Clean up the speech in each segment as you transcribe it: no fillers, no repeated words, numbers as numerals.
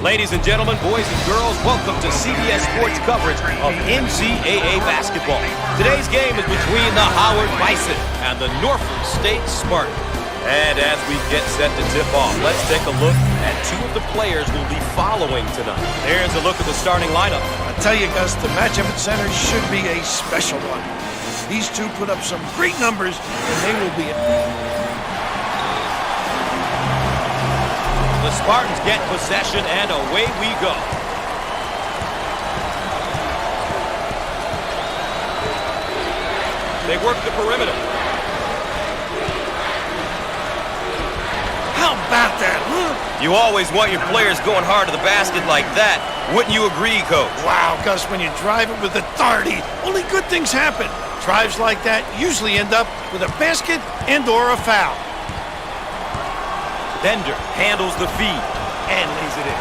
Ladies and gentlemen, boys and girls, welcome to CBS Sports coverage of NCAA basketball. Today's game is between the Howard Bison and the Norfolk State Spartans. And as we get set to tip off, let's take a look at two of the players we'll be following tonight. Here's a look at the starting lineup. I tell you, Gus, the matchup at center should be a special one. These two put up some great numbers, and they will be... The Spartans get possession, and away we go. They work the perimeter. How about that, huh? You always want your players going hard to the basket like that. Wouldn't you agree, Coach? Wow, Gus, when you drive it with authority, only good things happen. Drives like that usually end up with a basket and/or a foul. Bender handles the feed and lays it in.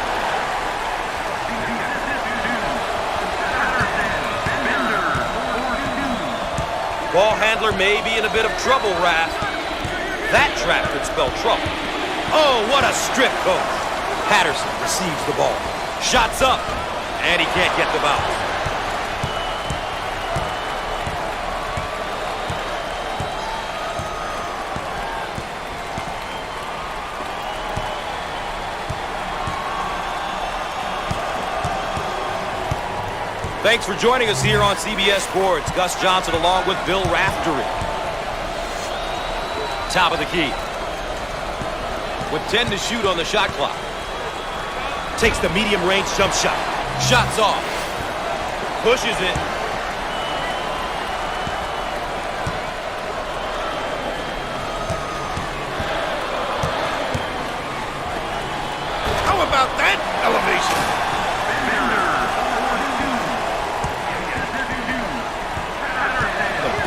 Ball handler may be in a bit of trouble, Raph. That trap could spell trouble. Oh, what a strip, Coach. Patterson receives the ball. Shots up, and he can't get the bounce. Thanks for joining us here on CBS Sports. Gus Johnson along with Bill Raftery. Top of the key. With 10 to shoot on the shot clock. Takes the medium-range jump shot. Shots off. Pushes it. How about that elevation?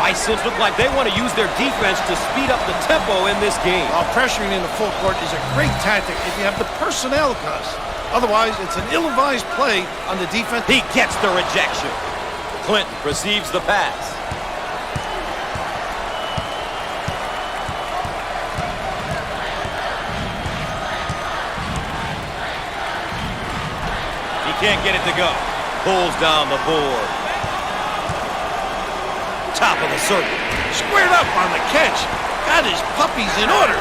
Bisons look like they want to use their defense to speed up the tempo in this game. While pressuring in the full court is a great tactic if you have the personnel, Gus. Otherwise, it's an ill-advised play on the defense. He gets the rejection. Clinton receives the pass. He can't get it to go. Pulls down the board. Top of the circle. Squared up on the catch. Got his puppies in order.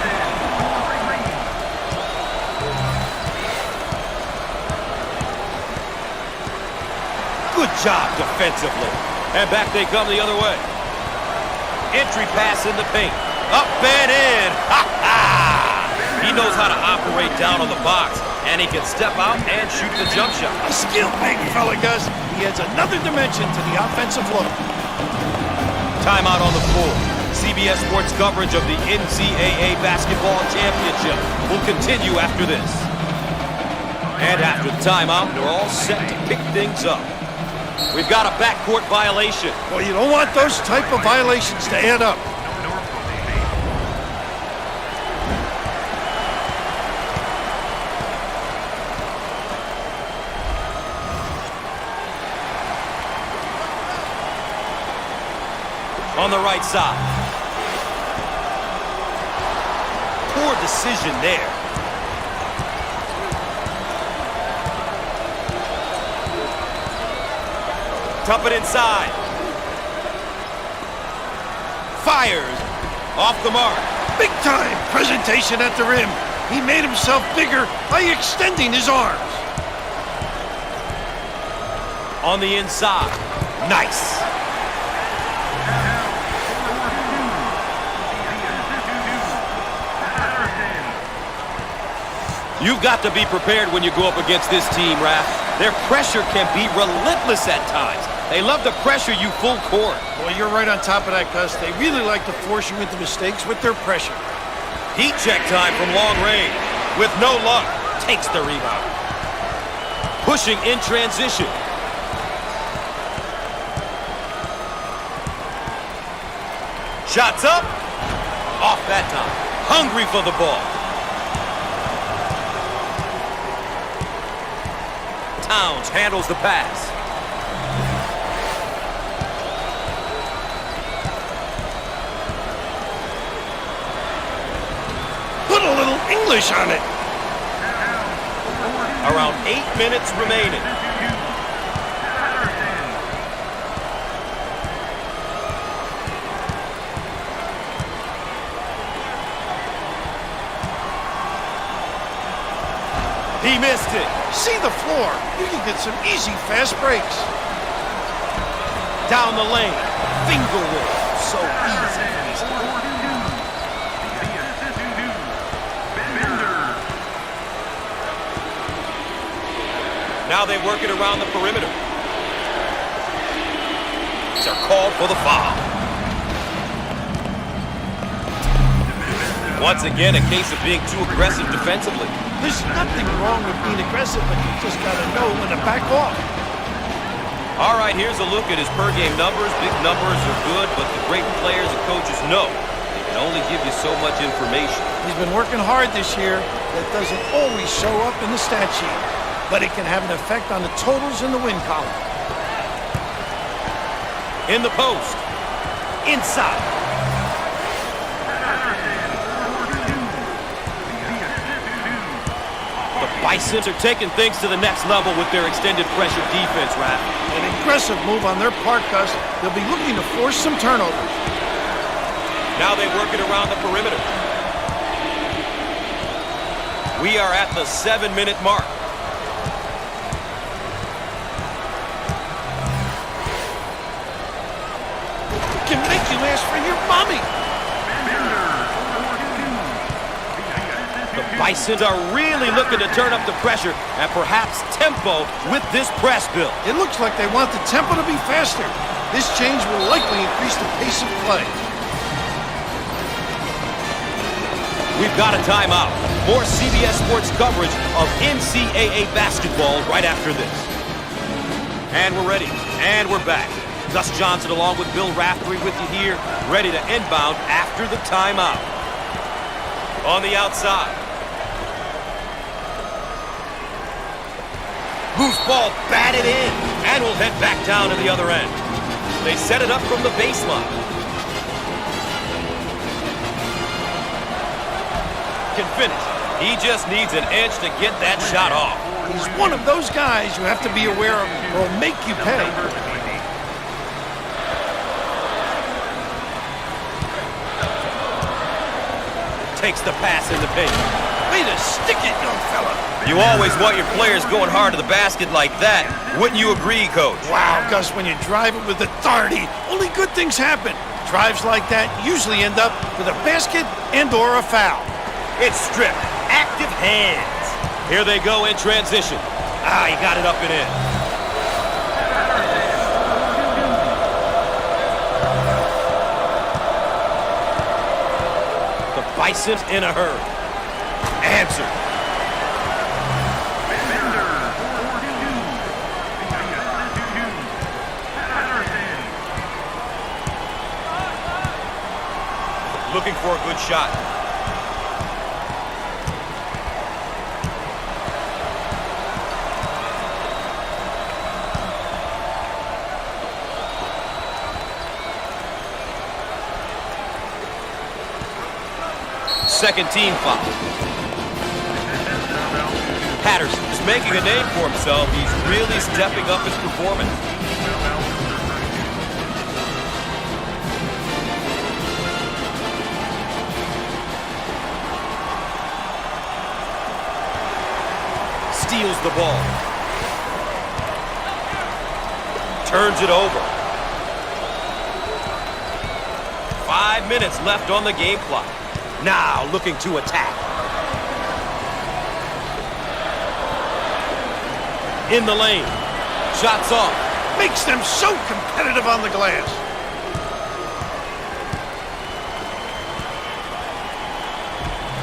Good job defensively. And back they come the other way. Entry pass in the paint. Up and in. Ha-ha! He knows how to operate down on the box. And he can step out and shoot the jump shot. A skilled big fella, Gus. He adds another dimension to the offensive look. Timeout on the floor. CBS Sports coverage of the NCAA Basketball Championship will continue after this. And after the timeout, they're all set to pick things up. We've got a backcourt violation. Well, you don't want those type of violations to add up. On the right side. Poor decision there. Dump it inside. Fires. Off the mark. Big time presentation at the rim. He made himself bigger by extending his arms. On the inside. Nice. You've got to be prepared when you go up against this team, Raph. Their pressure can be relentless at times. They love to pressure you full court. Well, you're right on top of that, Gus. They really like to force you into mistakes with their pressure. Heat check time from long range. With no luck, takes the rebound. Pushing in transition. Shots up. Off that time. Hungry for the ball. Towns handles the pass. Put a little English on it. Around 8 minutes remaining. He missed it. See the floor. You can get some easy fast breaks. Down the lane. Finger roll. So easy. Now they work it around the perimeter. They're called for the foul. Once again, a case of being too aggressive defensively. There's nothing wrong with being aggressive, but you just got to know when to back off. All right, here's a look at his per-game numbers. Big numbers are good, but the great players and coaches know they can only give you so much information. He's been working hard this year. That doesn't always show up in the stat sheet, but it can have an effect on the totals in the win column. In the post. Inside. The Bisons are taking things to the next level with their extended pressure defense, Raph. An aggressive move on their part, Gus. They'll be looking to force some turnovers. Now they work it around the perimeter. We are at the 7-minute mark. Can make you ask for your mommy. The Bisons are really looking to turn up the pressure and perhaps tempo with this press build. It looks like they want the tempo to be faster. This change will likely increase the pace of play. We've got a timeout. More CBS Sports coverage of NCAA basketball right after this. And we're ready. And we're back. Gus Johnson along with Bill Raftery with you here, ready to inbound after the timeout. On the outside. Loose ball batted in, and will head back down to the other end. They set it up from the baseline. Can finish. He just needs an edge to get that shot off. He's one of those guys you have to be aware of or will make you pay. Takes the pass in the paint. Way to stick it, young fella. You always want your players going hard to the basket like that. Wouldn't you agree, Coach? Wow, Gus, when you drive it with authority, only good things happen. Drives like that usually end up with a basket and/or a foul. It's stripped. Active hands. Here they go in transition. Ah, he got it up and in. The Bisons in a hurry. Answer. Looking for a good shot. Second team foul. Patterson is making a name for himself. He's really stepping up his performance. Steals the ball. Turns it over. 5 minutes left on the game clock. Now looking to attack. In the lane. Shots off. Makes them so competitive on the glass.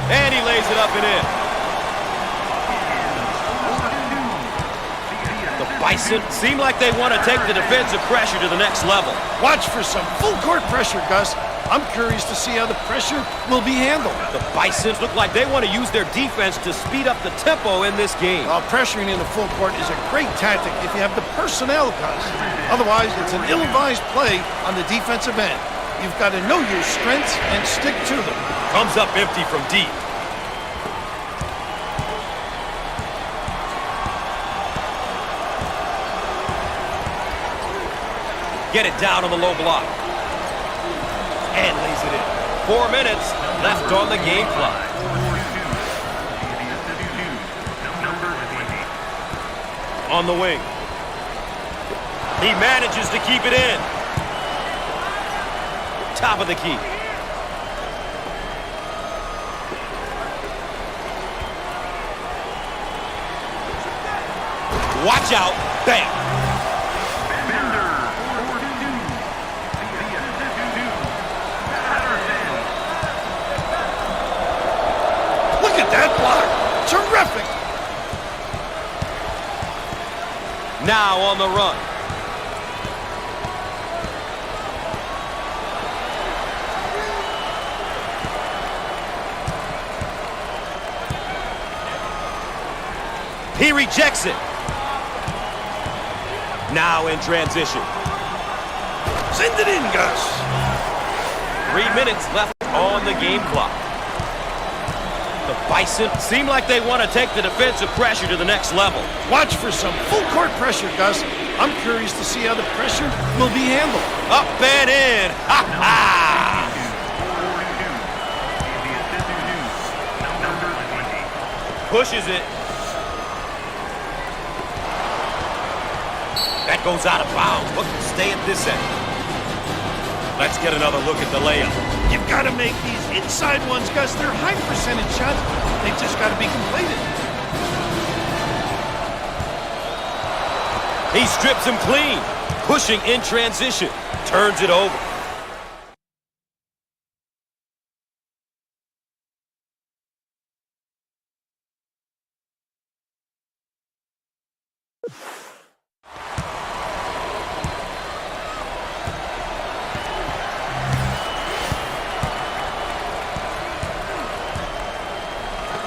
And he lays it up and in. The Bison seem like they want to take the defensive pressure to the next level. Watch for some full court pressure, Gus. I'm curious to see how the pressure will be handled. The Bisons look like they want to use their defense to speed up the tempo in this game. While pressuring in the full court is a great tactic if you have the personnel, Gus. Otherwise, it's an ill-advised play on the defensive end. You've got to know your strengths and stick to them. Comes up empty from deep. Get it down on the low block. And lays it in. 4 minutes left on the game clock. On the wing. He manages to keep it in. Top of the key. Watch out. Bam. Look at that block. Terrific. Now on the run. He rejects it. Now in transition. Send it in, Gus. 3 minutes left on the game clock. The Bison seem like they want to take the defensive pressure to the next level. Watch for some full court pressure, Gus. I'm curious to see how the pressure will be handled. Up and in. Ha ha! Pushes it. That goes out of bounds, but can stay at this end. Let's get another look at the layup. You've got to make these inside ones, Gus. They're high percentage shots. They just got to be completed. He strips him clean. Pushing in transition. Turns it over.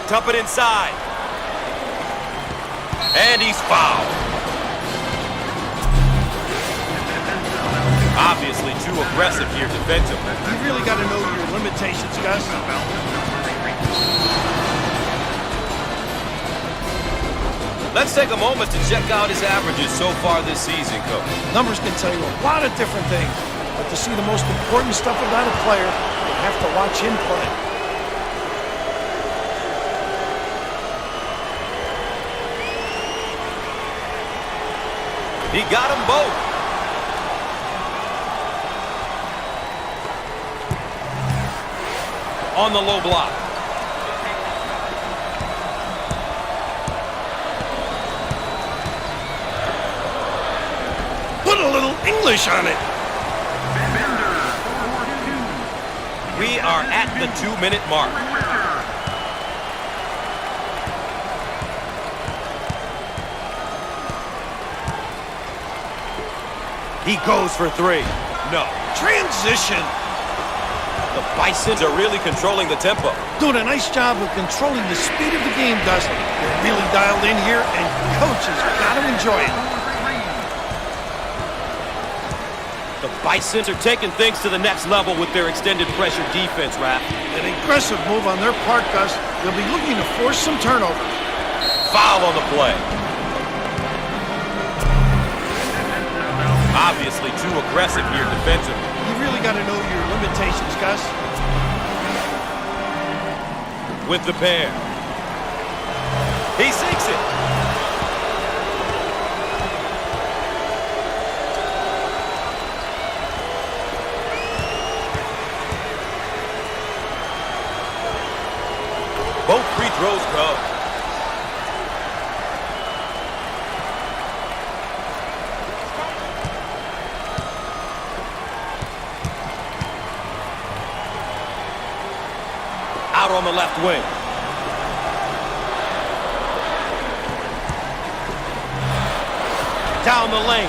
Dump it inside. And he's fouled. Obviously too aggressive here defensively. You really got to know your limitations, Gus. Let's take a moment to check out his averages so far this season, Coach. Numbers can tell you a lot of different things, but to see the most important stuff about a player, you have to watch him play. He got them both. On the low block. Put a little English on it. We are at the 2-minute mark. He goes for 3. No. Transition. The Bisons are really controlling the tempo. Doing a nice job of controlling the speed of the game, Gus. They're really dialed in here, and coaches got to enjoy it. The Bisons are taking things to the next level with their extended pressure defense, Raph. An aggressive move on their part, Gus. They'll be looking to force some turnovers. Foul on the play. Obviously too aggressive here defensively. You really got to know your limitations, Gus. With the pair. He sinks it. Both free throws go. Out on the left wing. Down the lane.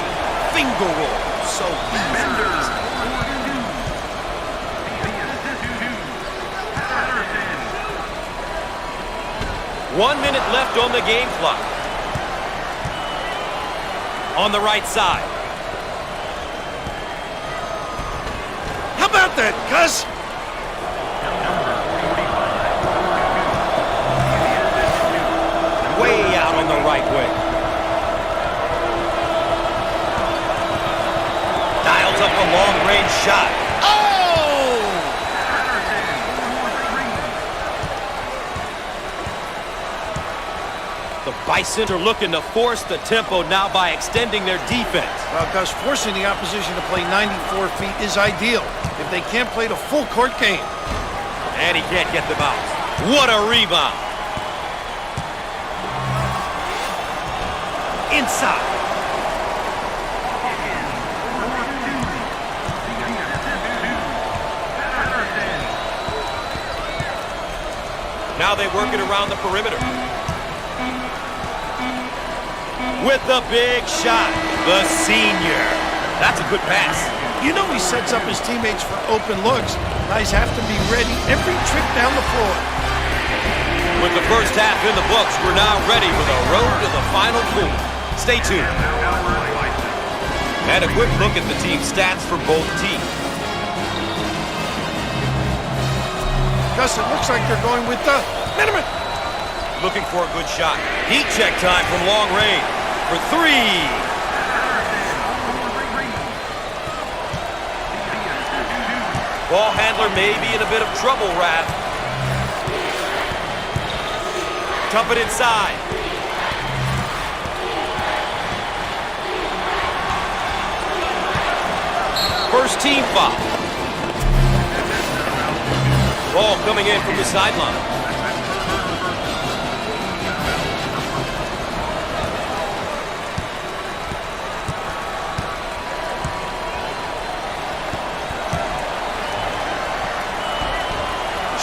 Finger roll. So easy. 1 minute left on the game clock. On the right side. How about that, Gus? Way out on the right wing. Dialed mid-range shot. Oh! The Bison are looking to force the tempo now by extending their defense. Well, Gus, forcing the opposition to play 94 feet is ideal if they can't play the full court game. And he can't get them out. What a rebound. Inside. Now they work it around the perimeter. With the big shot, the senior. That's a good pass. You know he sets up his teammates for open looks. Guys have to be ready every trip down the floor. With the first half in the books, we're now ready for the road to the Final Four. Stay tuned. And a quick look at the team stats for both teams. Gus, it looks like they're going with the minimum. Looking for a good shot. Heat check time from long range for three. Ball handler may be in a bit of trouble, Raph. Dump it inside. First team foul. Ball coming in from the sideline.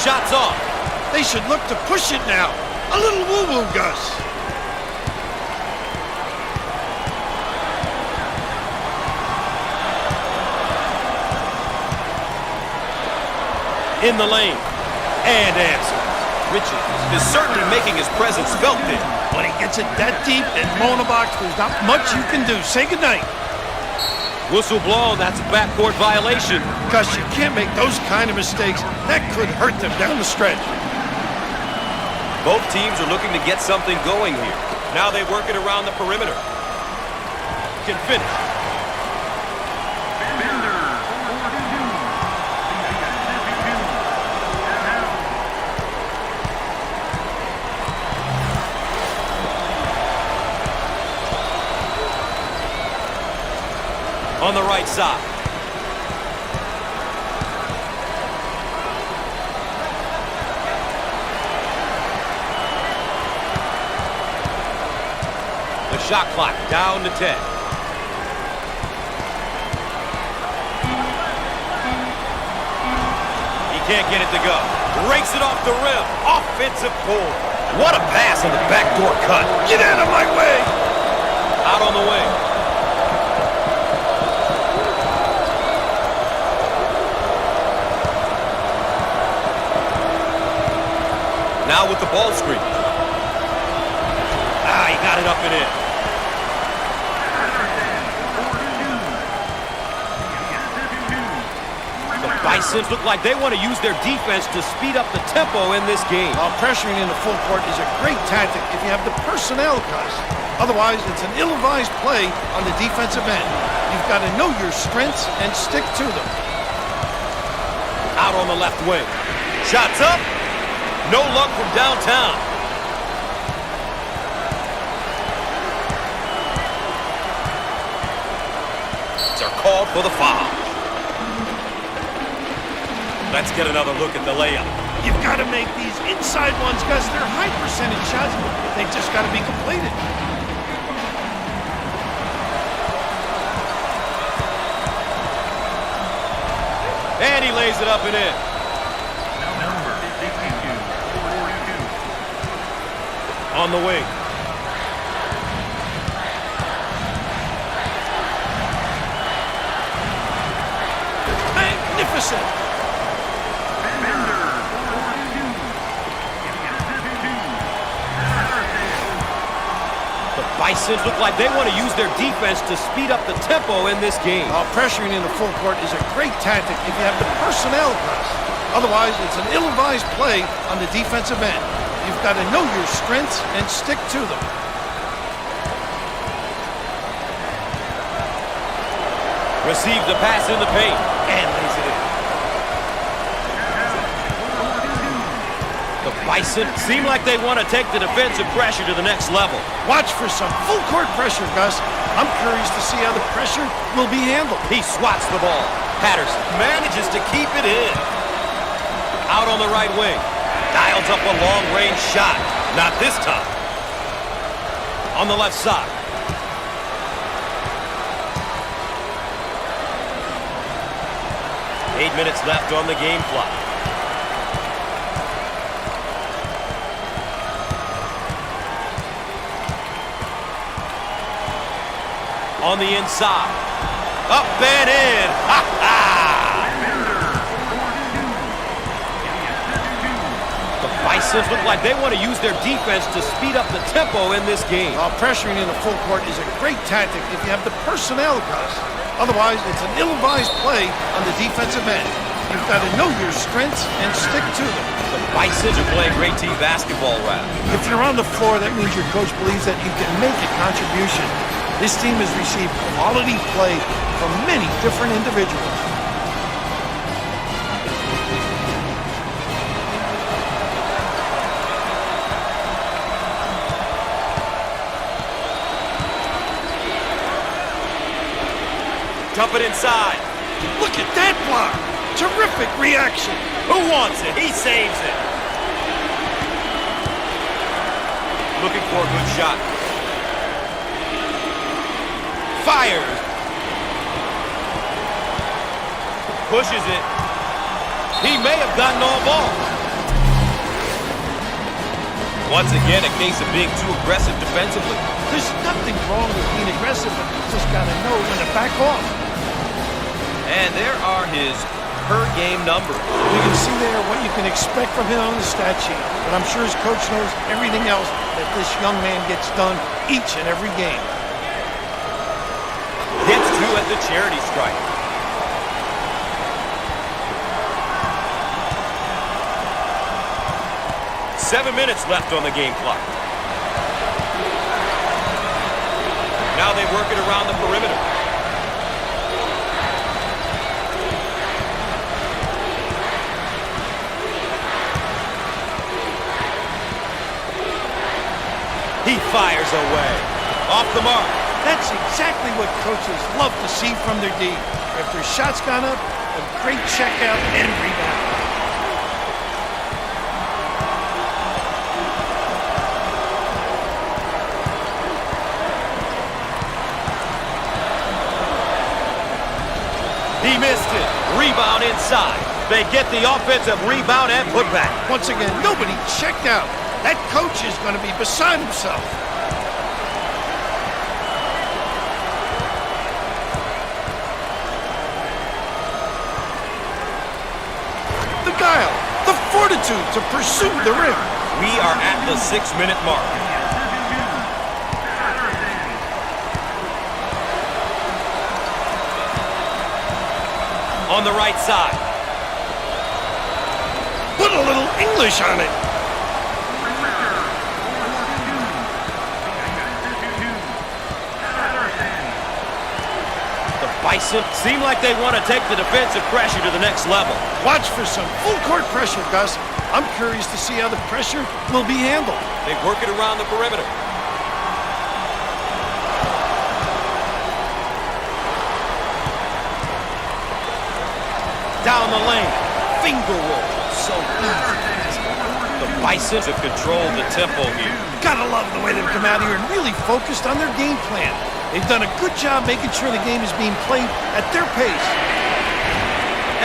Shots off. They should look to push it now. A little woo-woo, Gus. In the lane. And answers. Richards is certainly making his presence felt there. When he gets it that deep and low in the box, there's not much you can do. Say goodnight. Whistle blown, that's a backcourt violation. Gus, you can't make those kind of mistakes. That could hurt them down the stretch. Both teams are looking to get something going here. Now they work it around the perimeter. Can finish. On the right side. The shot clock down to 10. He can't get it to go. Rakes it off the rim. Offensive pull. What a pass on the backdoor cut. Get out of my way. Out on the wing. Now with the ball screen. He got it up and in. The Bisons look like they want to use their defense to speed up the tempo in this game. Pressuring in the full court is a great tactic if you have the personnel, Gus. Otherwise, it's an ill-advised play on the defensive end. You've got to know your strengths and stick to them. Out on the left wing. Shots up. No luck from downtown. They're called for the foul. Let's get another look at the layup. You've got to make these inside ones, Gus. They're high percentage shots. They've just got to be completed. And he lays it up and in. On the wing. Magnificent. The Bisons look like they want to use their defense to speed up the tempo in this game. Pressuring in the full court is a great tactic if you have the personnel, Gus. Otherwise, it's an ill-advised play on the defensive end. You've got to know your strengths and stick to them. Receives the pass in the paint. and lays it in. The Bison seem like they want to take the defensive pressure to the next level. Watch for some full court pressure, Gus. I'm curious to see how the pressure will be handled. He swats the ball. Patterson manages to keep it in. Out on the right wing. Dials up a long-range shot. Not this time. On the left side. Eight minutes left on the game clock. On the inside. Up and in. Ha ha! The Bisons look like they want to use their defense to speed up the tempo in this game. Pressuring in the full court is a great tactic if you have the personnel, Gus. Otherwise, it's an ill-advised play on the defensive end. You've got to know your strengths and stick to them. The Bisons are playing great team basketball right. If you're on the floor, that means your coach believes that you can make a contribution. This team has received quality play from many different individuals. Dump it inside. Look at that block. Terrific reaction. Who wants it? He saves it. Looking for a good shot. Fires. Pushes it. He may have gotten all ball. Once again, a case of being too aggressive defensively. There's nothing wrong with being aggressive, but you just got to know when to back off. And there are his per-game numbers. You can see there what you can expect from him on the stat sheet. But I'm sure his coach knows everything else that this young man gets done each and every game. Gets two at the charity stripe. Seven minutes left on the game clock. Now they work it around the perimeter. He fires away. Off the mark. That's exactly what coaches love to see from their D. If their shot's gone up, a great checkout and rebound. He missed it. Rebound inside. They get the offensive rebound and put back. Once again, nobody checked out. That coach is going to be beside himself. The guile, the fortitude to pursue the rim. We are at the 6-minute mark. On the right side. Put a little English on it. Bison seem like they want to take the defensive pressure to the next level. Watch for some full court pressure, Gus. I'm curious to see how the pressure will be handled. They work it around the perimeter. Down the lane. Finger roll. So easy. The Bisons have controlled the tempo here. Gotta love the way they've come out here and really focused on their game plan. They've done a good job making sure the game is being played at their pace.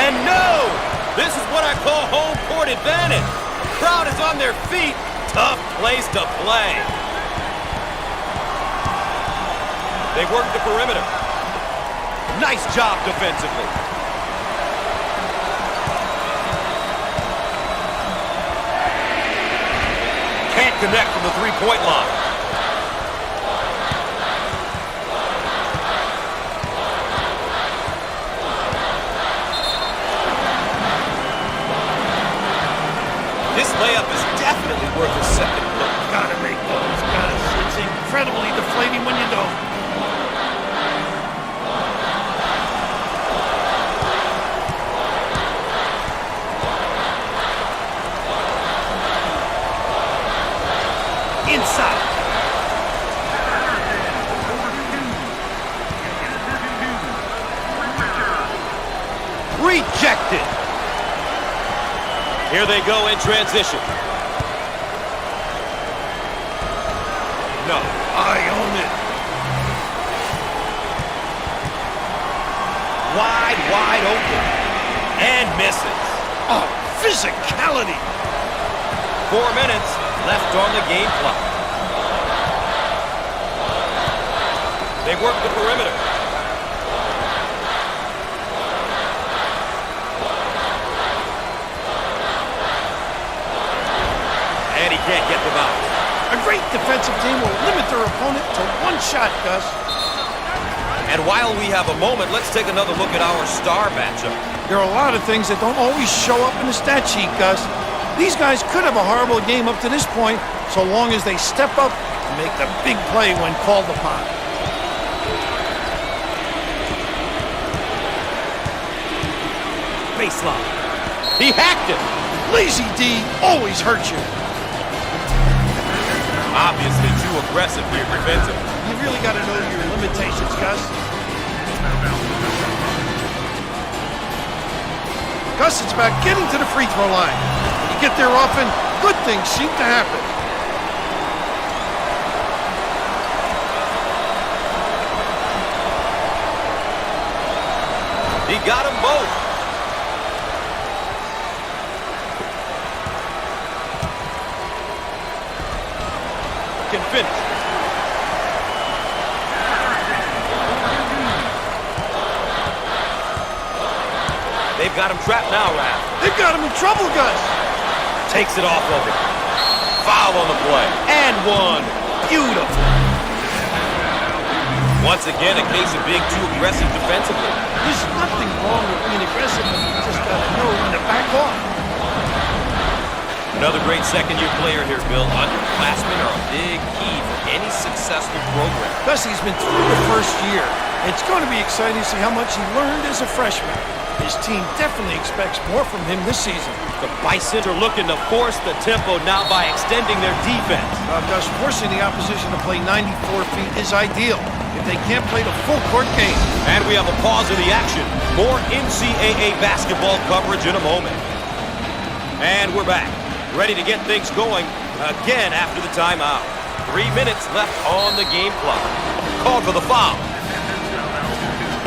And no! This is what I call home court advantage. The crowd is on their feet. Tough place to play. They work the perimeter. Nice job defensively. Can't connect from the three-point line. This layup is definitely worth a second look. Gotta make those, Gus. It's incredibly deflating when you don't. Rejected. Here they go in transition. No. I own it. Wide open. And misses. Oh, physicality. 4 minutes left on the game clock. They work the perimeter. And he can't get them out. A great defensive team will limit their opponent to one shot, Gus. And while we have a moment, let's take another look at our star matchup. There are a lot of things that don't always show up in the stat sheet, Gus. These guys could have a horrible game up to this point, so long as they step up and make the big play when called upon. Baseline. He hacked it. Lazy D always hurts you. Obviously too aggressive here defensively. You really got to know your limitations, Gus. Gus, it's about getting to the free throw line. When you get there often, good things seem to happen. He got them both. Can finish. They've got him trapped now, Raph. They've got him in trouble, Gus. Takes it off of him. Foul on the play. And one. Beautiful. Once again, a case of being too aggressive defensively. There's nothing wrong with being aggressive, but you just got to know when to back off. Another great second-year player here, Bill. Underclassmen are a big key for any successful program. Gussy's been through the first year. It's going to be exciting to see how much he learned as a freshman. His team definitely expects more from him this season. The Bison are looking to force the tempo now by extending their defense. Gus, forcing the opposition to play 94 feet is ideal if they can't play the full court game. And we have a pause in the action. More NCAA basketball coverage in a moment. And we're back, ready to get things going again after the timeout. 3 minutes left on the game clock. Called for the foul.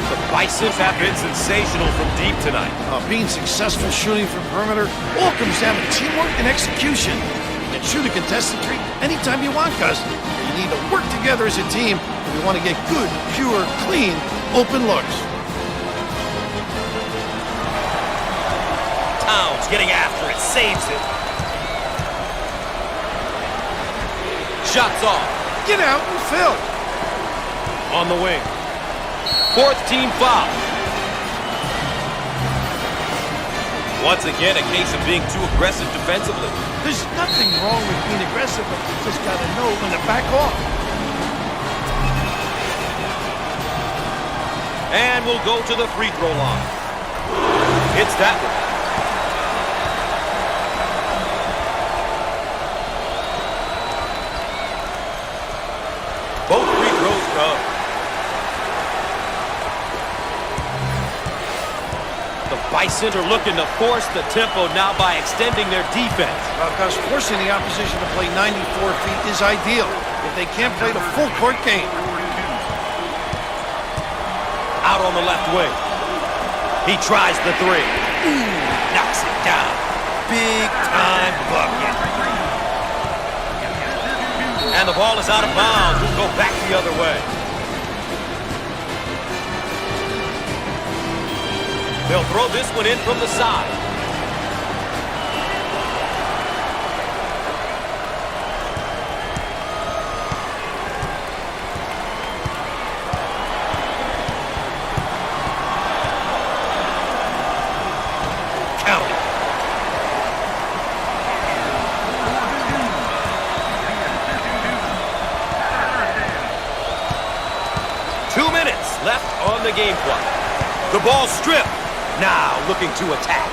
The Bisons have been sensational from deep tonight. Being successful shooting from perimeter all comes down to teamwork and execution. You can shoot a contested three anytime you want, Gus. You need to work together as a team if you want to get good, pure, clean, open looks. Towns getting after it, saves it. Shots off. Get out and fill. On the wing. Fourth team foul. Once again, a case of being too aggressive defensively. There's nothing wrong with being aggressive, but you just got to know when to back off. And we'll go to the free throw line. It's that one. Both free throws go. The Bison are looking to force the tempo now by extending their defense. Gus, forcing the opposition to play 94 feet is ideal if they can't play the full court game. Out on the left wing. He tries the three. Ooh, knocks it down. Big time bucket. And the ball is out of bounds. We'll go back the other way. They'll throw this one in from the side. Count it. Left on the game clock. The ball stripped. Now looking to attack.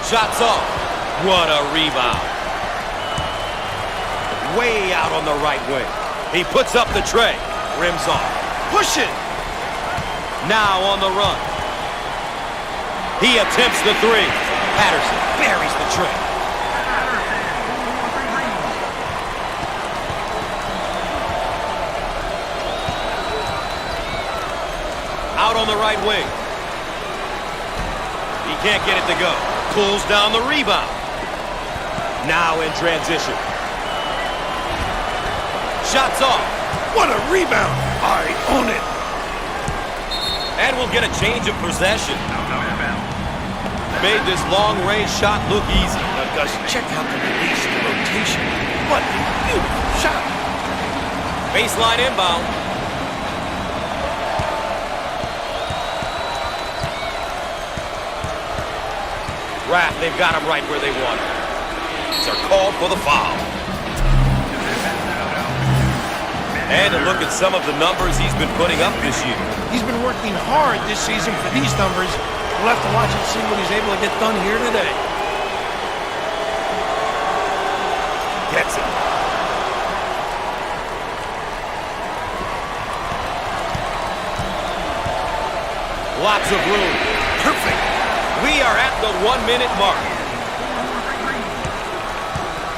Shots off. What a rebound. Way out on the right wing. He puts up the tray. Rims off. Push it. Now on the run. He attempts the three. Patterson buries the trick. Out on the right wing. He can't get it to go. Pulls down the rebound. Now in transition. Shots off. What a rebound. I own it. And we'll get a change of possession. Made this long-range shot look easy. Now, Gus, check out the release, the rotation. What a beautiful shot. Baseline inbound. Raff, they've got him right where they want him. They're called for the foul. And a look at some of the numbers he's been putting up this year. He's been working hard this season for these numbers. We'll have to watch and see what he's able to get done here today. Gets it. Lots of room. Perfect. We are at the 1-minute mark.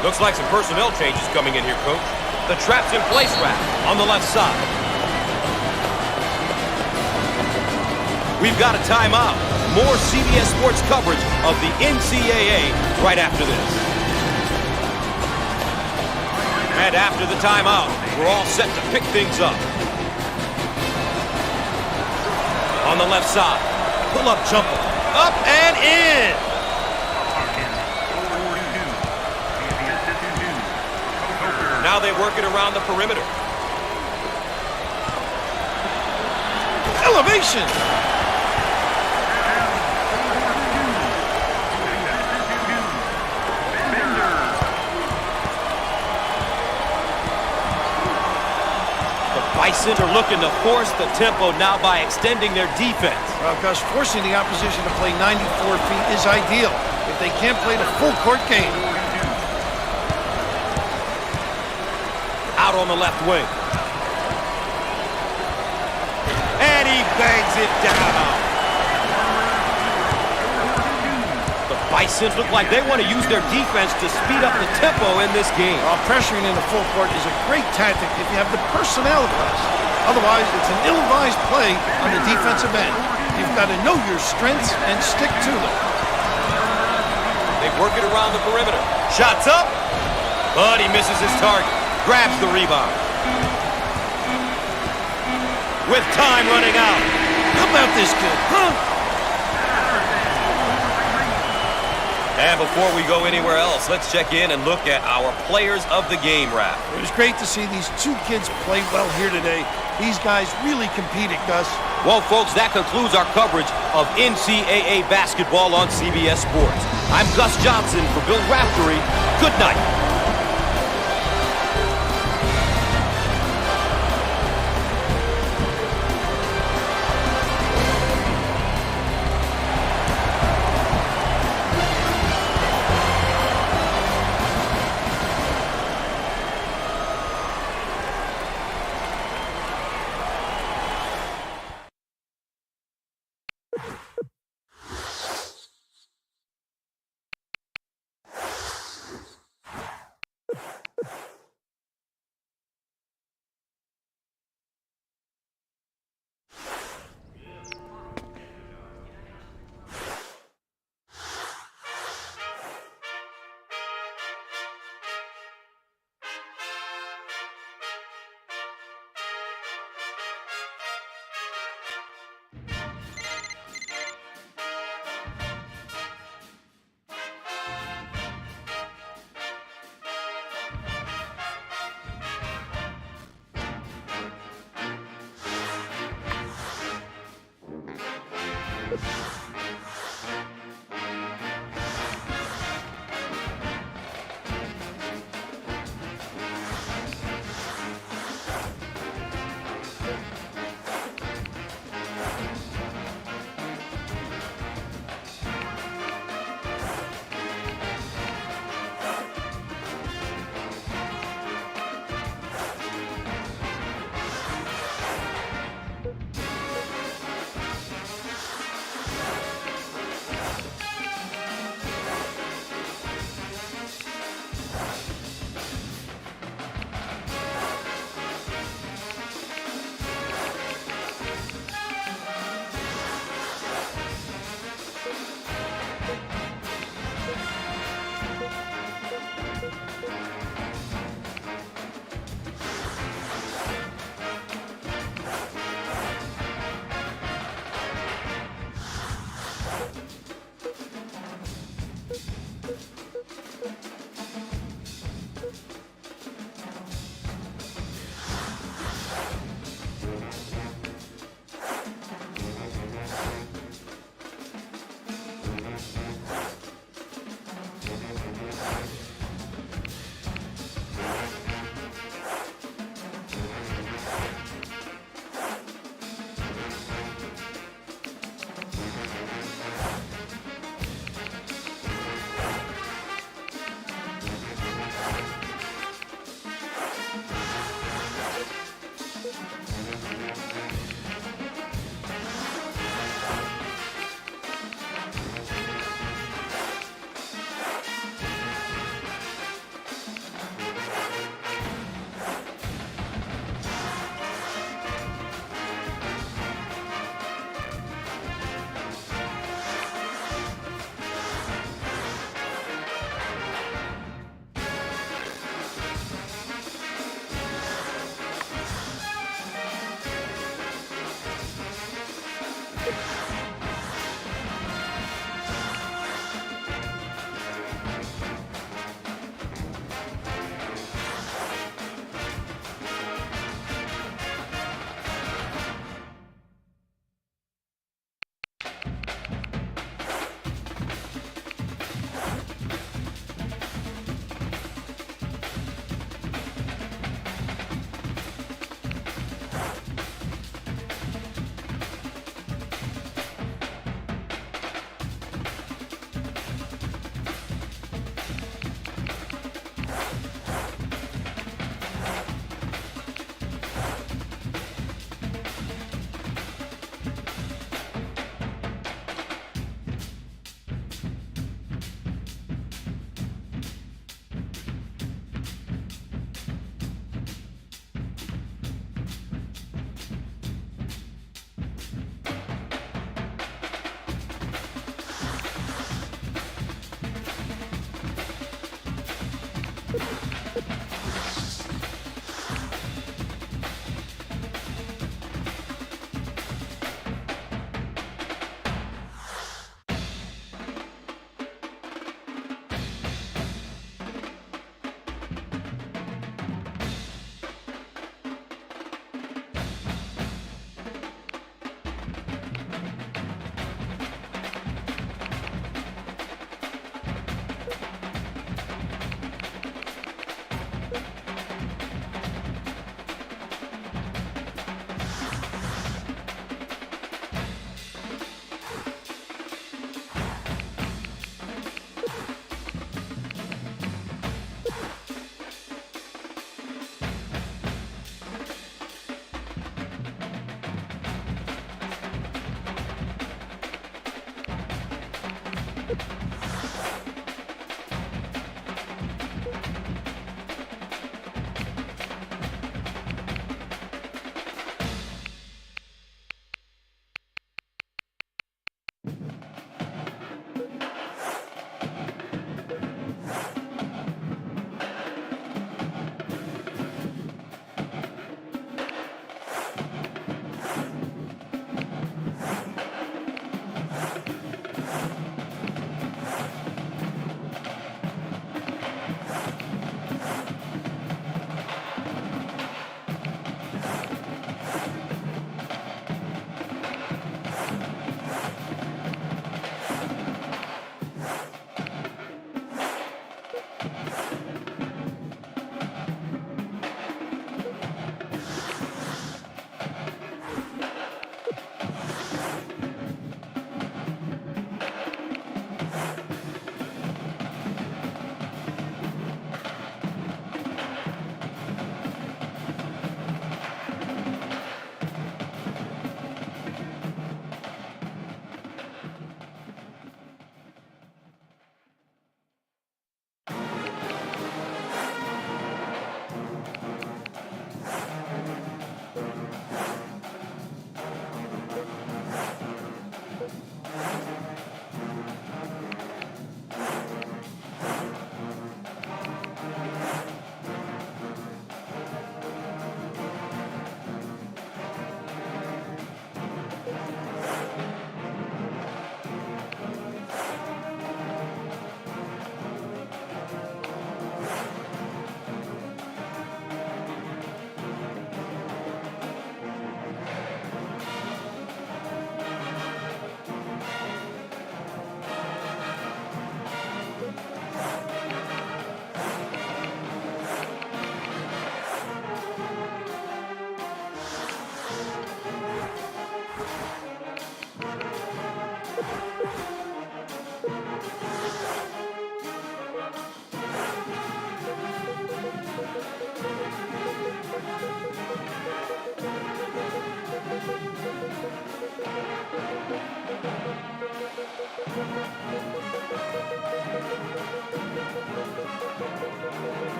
Looks like some personnel changes coming in here, Coach. The trap's in place, Raff, on the left side. We've got a timeout. More CBS Sports coverage of the NCAA right after this. And after the timeout, we're all set to pick things up. On the left side, pull-up jumper. Up and in! Now they work it around the perimeter. Elevation! Bison are looking to force the tempo now by extending their defense. Well, Gus, forcing the opposition to play 94 feet is ideal if they can't play the full court game. Out on the left wing. And he bangs it down. The Bisons look like they want to use their defense to speed up the tempo in this game. Well, pressuring in the full court is a great tactic if you have the personnel, Gus. Otherwise, it's an ill-advised play on the defensive end. You've got to know your strengths and stick to them. They work it around the perimeter. Shots up, but he misses his target. Grabs the rebound. With time running out. How about this kid, huh? And before we go anywhere else, let's check in and look at our players of the game, Raff. It was great to see these two kids play well here today. These guys really competed, Gus. Well, folks, that concludes our coverage of NCAA basketball on CBS Sports. I'm Gus Johnson for Bill Raftery. Good night.